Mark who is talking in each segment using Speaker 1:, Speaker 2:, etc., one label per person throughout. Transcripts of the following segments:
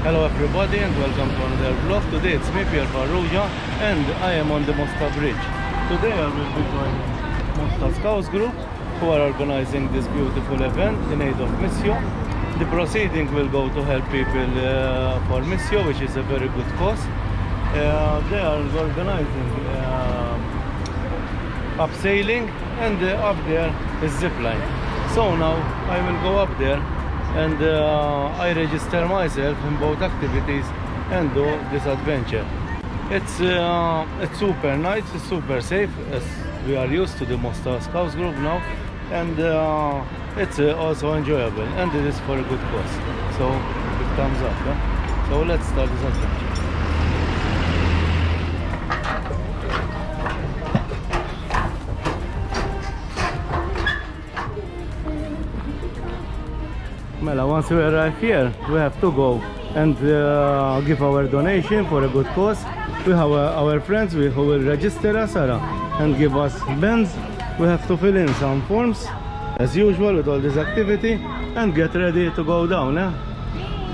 Speaker 1: Hello everybody and welcome to another vlog. Today it's me, Pierre Farrugia, and I am on the Mosta bridge. Today I will be joining Mosta Scouts group who are organizing this beautiful event in aid of Missio. The proceeding will go to help people for Missio, which is a very good cause. They are organizing abseiling, and up there is zipline. So now I will go up there and I register myself in both activities and do this adventure. It's super nice, it's super safe, as we are used to the Mosta Scouts group now, and it's also enjoyable, and it is for a good cause. So big thumbs up. Yeah? So let's start this adventure. Mela, once we arrive here, we have to go and give our donation for a good cause. We have our friends who will register us and give us bins. We have to fill in some forms, as usual, with all this activity, and get ready to go down. Eh?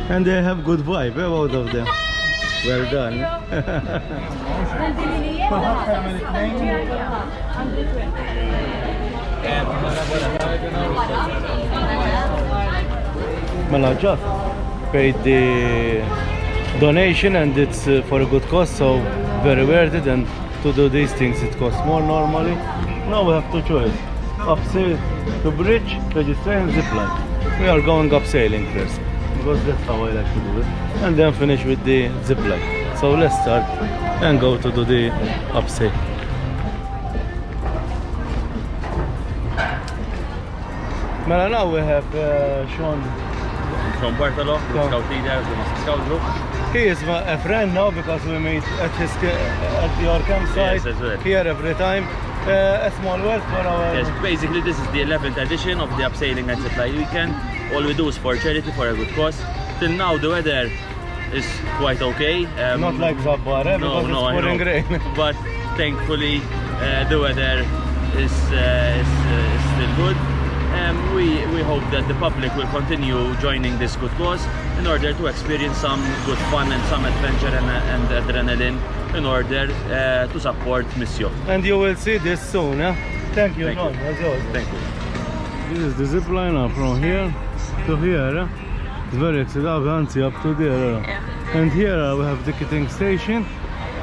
Speaker 1: And they have good vibe, both of them. Well done. Well, I just paid the donation and it's for a good cause, so very worth it. And to do these things it costs more normally. Now we have to choose abseil to bridge, registration, zipline. We are going abseiling first because that's how I like to do it, and then finish with the zipline. So let's start and go to do the abseil. Well, now we have Sean
Speaker 2: from Bartolo, the scout leader of the scout group.
Speaker 1: He is a friend now because we meet at your campsite.
Speaker 2: Yes, as well.
Speaker 1: Here every time. A small word for our...
Speaker 2: Yes, basically this is the 11th edition of the abseiling and zipline weekend. All we do is for charity, for a good cause. Till now the weather is quite okay.
Speaker 1: Not like Zabbar, because it's pouring rain.
Speaker 2: But thankfully the weather is still good. We hope that the public will continue joining this good cause in order to experience some good fun and some adventure and adrenaline in order to support Missio.
Speaker 1: And you will see this soon. Eh? Thank you, John.
Speaker 2: Thank you.
Speaker 1: This is the zip line from here to here. Eh? It's very exciting, up to there. And here we have the kitting station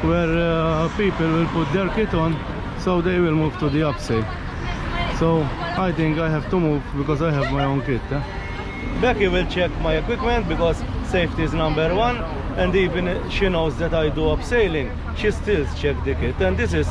Speaker 1: where people will put their kit on, so they will move to the abseil. So I think I have to move because I have my own kit. Eh? Becky will check my equipment because safety is number one, and even she knows that I do abseiling, she still checks the kit. And this is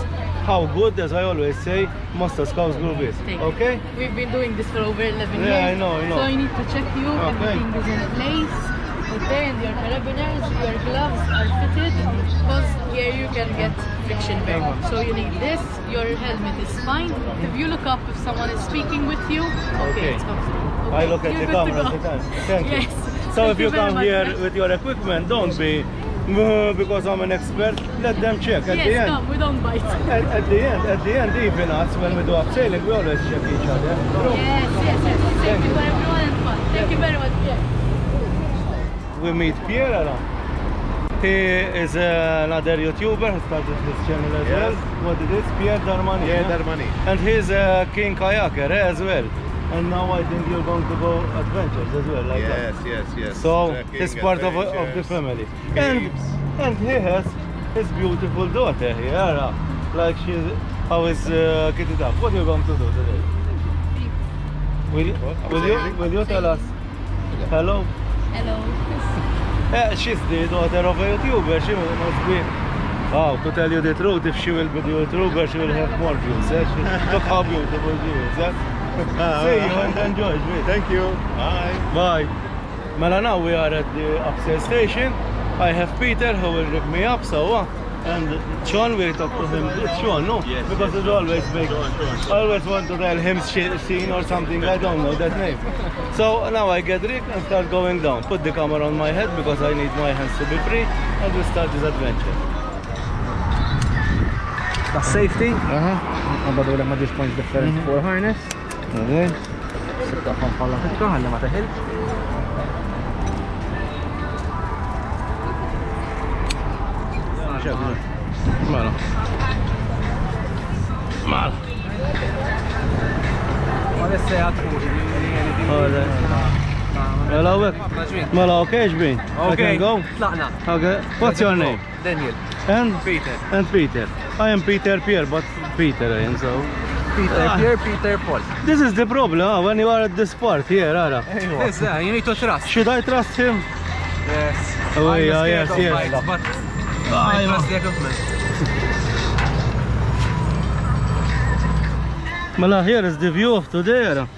Speaker 1: how good, as I always say, Mosta Scouts group is. Okay?
Speaker 3: We've been doing this for over 11 years.
Speaker 1: Yeah, I know.
Speaker 3: So I need to check you.
Speaker 1: Okay.
Speaker 3: Everything is in place. Okay, and your carabiners, your gloves are fitted, because here you can get friction burn. So you need this, your helmet is fine. If you look up if someone is speaking with you, okay. It's comfortable. Okay.
Speaker 1: I look at the camera every time. Thank you.
Speaker 3: Yes.
Speaker 1: So if you come here with your equipment, don't be because I'm an expert, let them check at the end.
Speaker 3: No, we don't bite.
Speaker 1: At the end, even us, when we do abseiling, we always check each other.
Speaker 3: Yes. Safety for everyone and fun. Thank you very much, Pierre.
Speaker 1: We meet Pierre. He is another YouTuber who started this channel as well. What it is? Pierre Darmani.
Speaker 4: Yeah, Darmani.
Speaker 1: And he's a king kayaker as well. And now I think you're going to go adventures as well, like that.
Speaker 4: Yes.
Speaker 1: So
Speaker 4: Trekking,
Speaker 1: he's part of the family. And he has his beautiful daughter here. Like how is kitted up. What are you going to do today? Will you tell us? Hello?
Speaker 3: Hello.
Speaker 1: She's the daughter of a YouTuber. She must be... Wow, to tell you the truth, if she will be the YouTuber, she will have more views. Look how beautiful she is. See you and enjoy.
Speaker 4: Thank you.
Speaker 1: Bye. Mela, now we are at the abseil station. I have Peter who will rig me up, and Sean, we talk to him. It's Sean, no?
Speaker 2: Yes.
Speaker 1: Because it's always big. I always want to tell him scene or something, I don't know that name. So now I get rigged and start going down. Put the camera on my head because I need my hands to be free, and we start this adventure.
Speaker 5: That's safety. Għabadu l-ma points different for harness.
Speaker 1: Okay.
Speaker 5: Sitta fan palla tikka, għalli ma teħil.
Speaker 1: Awek. Mela, okay, ġbin. I can go?
Speaker 5: Tlaqna.
Speaker 1: Okay. What's your name?
Speaker 5: Daniel.
Speaker 1: And?
Speaker 5: Peter.
Speaker 1: And Peter. I am Peter Pierre, but Peter I am, so.
Speaker 5: Peter, Peter, Paul.
Speaker 1: This is the problem, when you are at this part here, Ara.
Speaker 5: Yes, you need to trust.
Speaker 1: Should I trust him?
Speaker 5: Yes.
Speaker 1: Oh,
Speaker 5: I'm
Speaker 1: yeah,
Speaker 5: scared
Speaker 1: yes,
Speaker 5: of
Speaker 1: yes.
Speaker 5: bikes, but I trust the equipment.
Speaker 1: Mela, here is the view of today, Ara.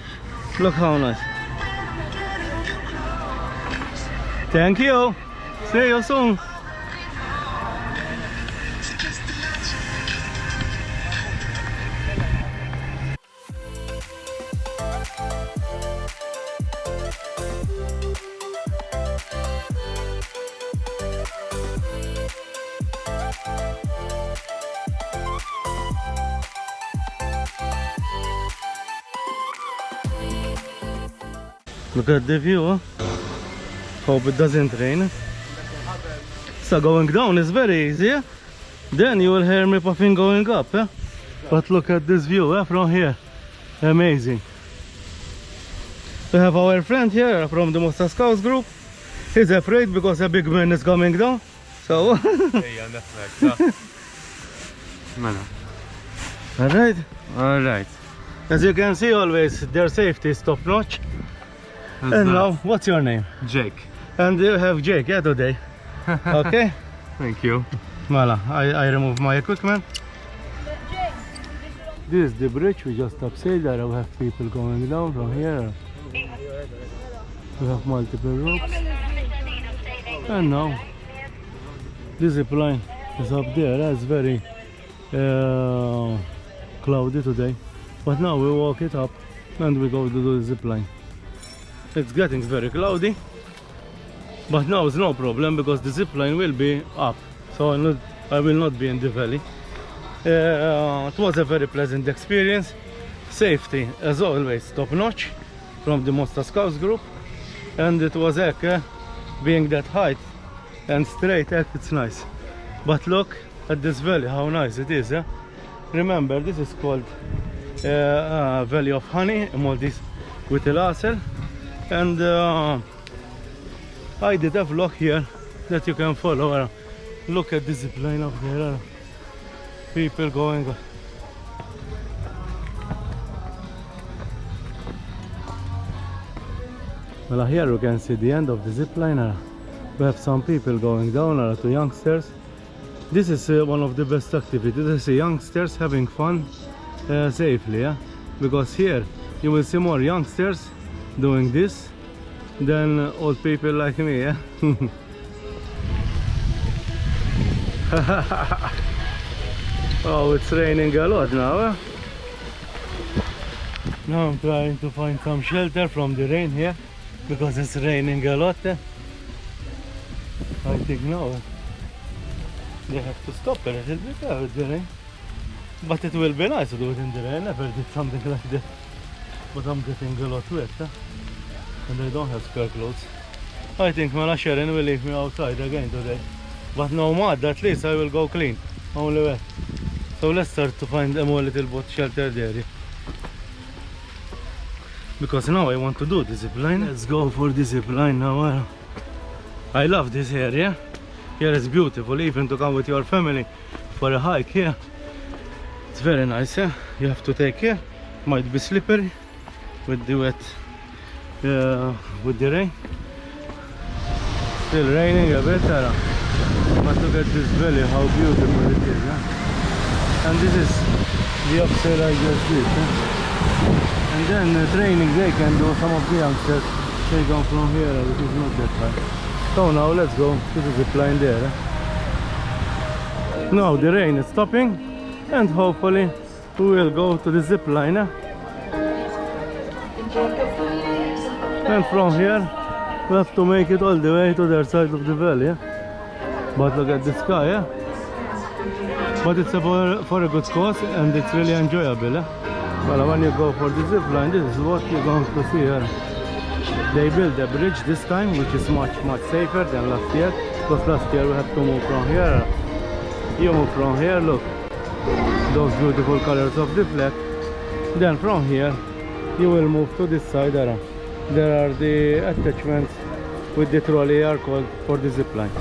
Speaker 1: Look how nice. Thank you. See you soon. Look at the view, huh? Hope it doesn't rain. So going down is very easy, yeah? Then you will hear me puffing going up, yeah? But look at this view, yeah, from here. Amazing. We have our friend here from the Mosta Scouts group. He's afraid because a big man is coming down. So Alright.
Speaker 2: Alright.
Speaker 1: As you can see, always their safety is top notch. And now, what's your name?
Speaker 2: Jake.
Speaker 1: And you have Jake, yeah, today. Okay?
Speaker 2: Thank you.
Speaker 1: Voila, I remove my equipment. This is the bridge we just upside there. We have people going down from here. We have multiple ropes. And now, this zip line is up there. It's very cloudy today. But now we walk it up and we go to the zip line. It's getting very cloudy, but now it's no problem because the zip line will be up, so I will not be in the valley. It was a very pleasant experience. Safety, as always, top notch from the Mosta Scouts group, and it was being that height and straight, it's nice. But look at this valley, how nice it is. Remember, this is called Valley of Honey, Maltese with il-Wahx. And I did a vlog here that you can follow. Look at this zip line up there. People going. Well, here you can see the end of the zip line. We have some people going down, to youngsters. This is one of the best activities. I see youngsters having fun safely, yeah? Because here you will see more youngsters doing this than old people like me, yeah? Oh, it's raining a lot now, eh? Now I'm trying to find some shelter from the rain here because it's raining a lot. I think now they have to stop a little bit with the rain. But it will be nice to do it in the rain. I never did something like that. But I'm getting a lot wet, and I don't have spare clothes. I think Mala Sharon will leave me outside again today. But no matter, at least I will go clean, only wet. So let's start to find a more little bit shelter there. Because now I want to do the zip line. Let's go for the zip line now. I love this area. Here is beautiful, even to come with your family for a hike here. It's very nice, yeah? You have to take care. Might be slippery with the wet, with the rain. Still raining a bit, but look at this valley, how beautiful it is. And this is the upside I just did. And then training they can do. Some of the youngsters, they come from here, which is not that high. So now let's go to the zip line there. Now the rain is stopping, and hopefully we will go to the zip line. And from here we have to make it all the way to the other side of the valley. But look at the sky. But it's for a good cause, and it's really enjoyable. Well, when you go for the zip line, this is what you're going to see here. They built a bridge this time, which is much safer than last year. Because last year we had to move from here. You move from here, look, those beautiful colors of the flag. Then from here you will move to this side. There are the attachments with the trolley are called for the zip line.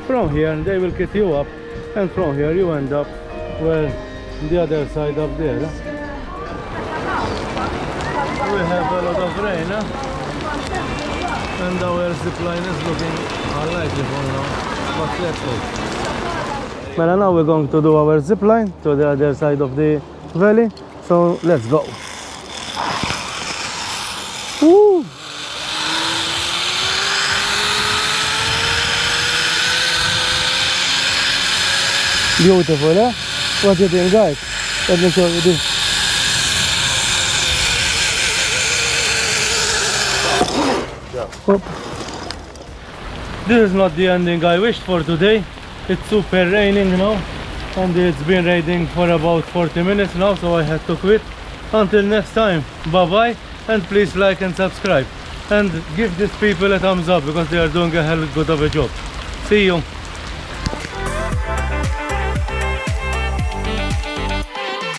Speaker 1: From here they will get you up, and from here you end up well the other side up there. We have a lot of rain, and our zip line is looking unlikely for now, but let's hope. Well, now we're going to do our zip line to the other side of the valley, so let's go. Woo! Beautiful, eh? What do you think, guys? Let me show you this. Oop. This is not the ending I wished for today. It's super raining now, and it's been raining for about 40 minutes now, so I had to quit. Until next time, bye bye, and please like and subscribe, and give these people a thumbs up because they are doing a hell good of a job. See you.